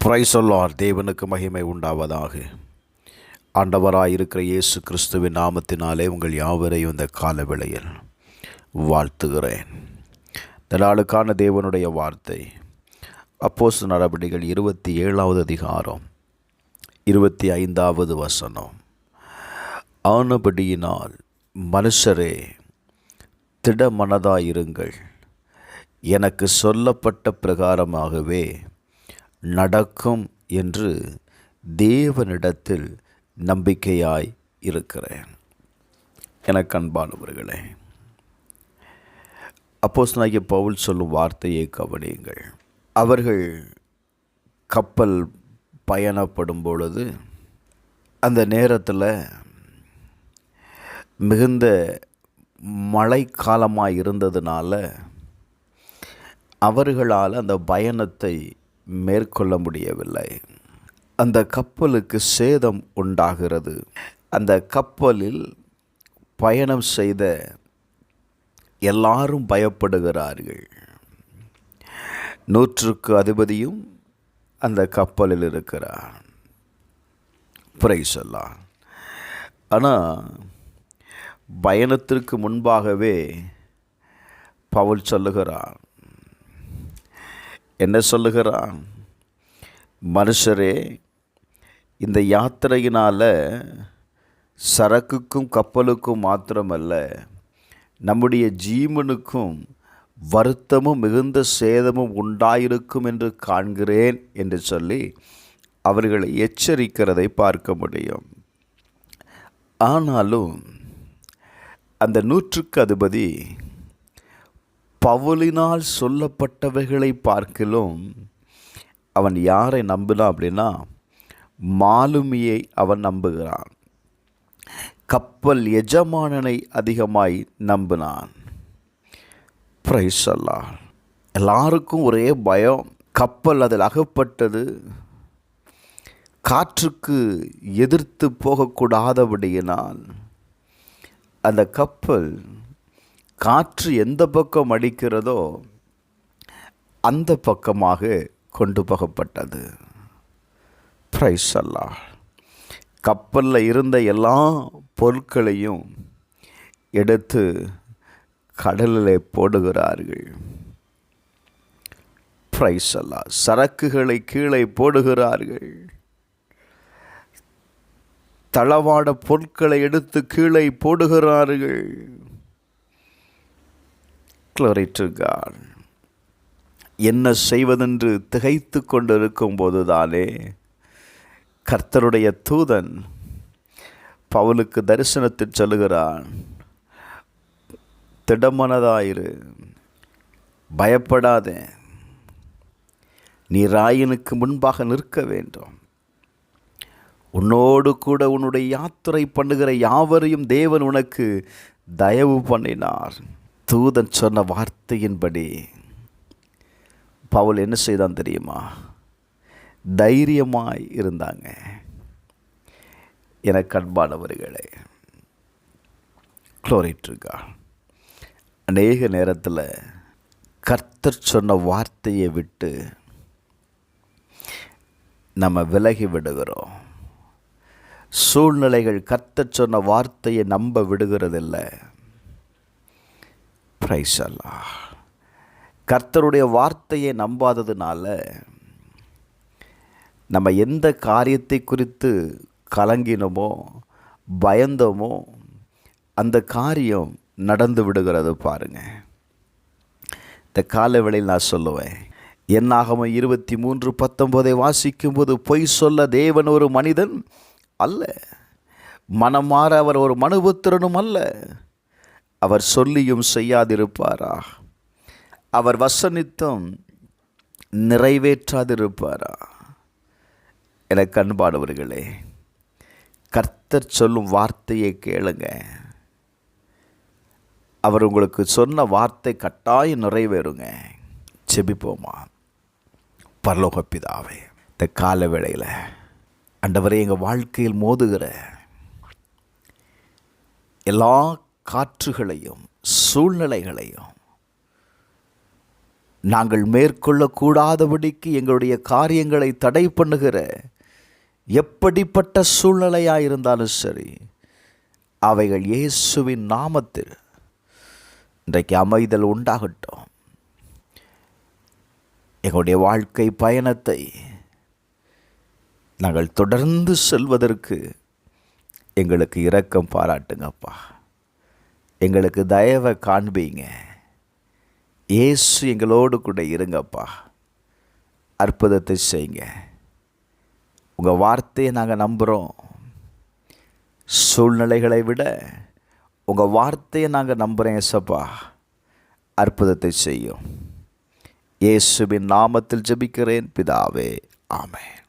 Praise the Lord. தேவனுக்கு மகிமை உண்டாவதாக. ஆண்டவராயிருக்கிற இயேசு கிறிஸ்துவின் நாமத்தினாலே உங்கள் யாவரையும் இந்த கால வேளையில் வாழ்த்துகிறேன். இந்த நாளுக்கான தேவனுடைய வார்த்தை அப்போஸ்தலர் நடபடிகள் 27வது அதிகாரம் 25வது வசனம். ஆனபடியினால் மனுஷரே திடமனதாயிருங்கள், எனக்கு சொல்லப்பட்ட பிரகாரமாகவே நடக்கும் என்று தேவனிடத்தில் நம்பிக்கையாய் இருக்கிறேன். எனக்கு அன்பானவர்களே, அப்போஸ்தலனாகிய பவுல் சொல்லும் வார்த்தையை கவனியுங்கள். அவர்கள் கப்பல் பயணப்படும் பொழுது அந்த நேரத்தில் மிகுந்த மழை காலமாக இருந்ததுனால அவர்களால் அந்த பயணத்தை மேற்கொள்ள முடியவில்லை. அந்த கப்பலுக்கு சேதம் உண்டாகிறது. அந்த கப்பலில் பயணம் செய்த எல்லாரும் பயப்படுகிறார்கள். 100க்கு அதிபதியும் அந்த கப்பலில் இருக்கிறார். Praise the Lord. ஆனால் பயணத்திற்கு முன்பாகவே பவுல் சொல்லுகிறார். என்ன சொல்லுகிறான்? மனுஷரே, இந்த யாத்திரையினால் சரக்குக்கும் கப்பலுக்கும் மாத்திரமல்ல, நம்முடைய ஜீவனுக்கும் வருத்தமும் மிகுந்த சேதமும் உண்டாயிருக்கும் என்று காண்கிறேன் என்று சொல்லி அவர்களை எச்சரிக்கிறதை பார்க்க முடியும். ஆனாலும் அந்த 100க்கு அதிபதி பவுலினால் சொல்லப்பட்டவைகளை பார்க்கிலும் அவன் யாரை நம்பினான் அப்படின்னா, மாலுமியை அவன் நம்புகிறான். கப்பல் எஜமானனை அதிகமாய் நம்பினான். Praise the Lord. எல்லாருக்கும் ஒரே பயம். கப்பல் அதில் அகப்பட்டது. காற்றுக்கு எதிர்த்து போகக்கூடாதபடியினால் அந்த கப்பல் காற்று எந்த பக்கம் அடிக்கிறதோ அந்த பக்கமாக கொண்டு போகப்பட்டது. Praise the Lord. கப்பலில் இருந்த எல்லா பொருட்களையும் எடுத்து கடலில் போடுகிறார்கள். Praise the Lord. சரக்குகளை கீழே போடுகிறார்கள். தளவாட பொருட்களை எடுத்து கீழே போடுகிறார்கள். Glory to God. என்ன செய்வதென்று திகைத்து கொண்டிருக்கும் போதுதானே கர்த்தருடைய தூதன் பவுலுக்கு தரிசனத்தில் சொல்லுகிறான், திடமனதாயிரு, பயப்படாதே, நீ ராயனுக்கு முன்பாக நிற்க வேண்டும். உன்னோடு கூட உன்னுடைய யாத்திரை பண்ணுகிற யாவரையும் தேவன் உனக்கு தயவு பண்ணினார். தூதன் சொன்ன வார்த்தையின்படி பவுல் என்ன செய்தான் தெரியுமா? தைரியமாய் இருந்தாங்க. எனக்கு அன்பானவர்களே, glory to God. அநேக நேரத்தில் கர்த்தர் சொன்ன வார்த்தையை விட்டு நம்ம விலகி விடுகிறோம். சூழ்நிலைகள் கர்த்தர் சொன்ன வார்த்தையை நம்ப விடுகிறதில்லை. Praise the Lord. கர்த்தருடைய வார்த்தையை நம்பாததுனால நம்ம எந்த காரியத்தை குறித்து கலங்கினோமோ பயந்தோமோ அந்த காரியம் நடந்து விடுகிறது. பாருங்க, இந்த காலவேளையில் நான் சொல்லுவேன், என்னாகமம் 23:19 வாசிக்கும்போது, பொய் சொல்ல தேவன் ஒரு மனிதன் அல்ல, மனமாற அவர் ஒரு மனுபுத்திரனும் அல்ல, அவர் சொல்லியும் செய்யாதிருப்பாரா, அவர் வசனித்தும் நிறைவேற்றாதிருப்பாரா? எனக்கு அன்பானவர்களே, கர்த்தர் சொல்லும் வார்த்தையை கேளுங்க. அவர் உங்களுக்கு சொன்ன வார்த்தை கட்டாயம் நிறைவேறுங்க. செபிப்போமா? பரலோக பிதாவே, இந்த கால வேளையில் ஆண்டவரே, எங்கள் வாழ்க்கையில் மோதுகிற எல்லா காற்றுகளையும் சூழ்நிலைகளையும் நாங்கள் மேற்கொள்ளக்கூடாதபடிக்கு எங்களுடைய காரியங்களை தடை பண்ணுகிற எப்படிப்பட்ட சூழ்நிலையாக இருந்தாலும் சரி, அவைகள் இயேசுவின் நாமத்தில் இன்றைக்கு அமைதல் உண்டாகட்டும். எங்களுடைய வாழ்க்கை பயணத்தை நாங்கள் தொடர்ந்து செல்வதற்கு எங்களுக்கு இரக்கம் பாராட்டுங்கப்பா. எங்களுக்கு தயவை காண்பீங்க. இயேசு எங்களோடு கூட இருங்கப்பா. அற்புதத்தை செய்யுங்க. உங்கள் வார்த்தையை நாங்கள் நம்புகிறோம். சூழ்நிலைகளை விட உங்கள் வார்த்தையை நாங்கள் நம்புகிறேன் ஏசப்பா. அற்புதத்தை செய்யும். இயேசுவின் நாமத்தில் ஜெபிக்கிறேன் பிதாவே, ஆமென்.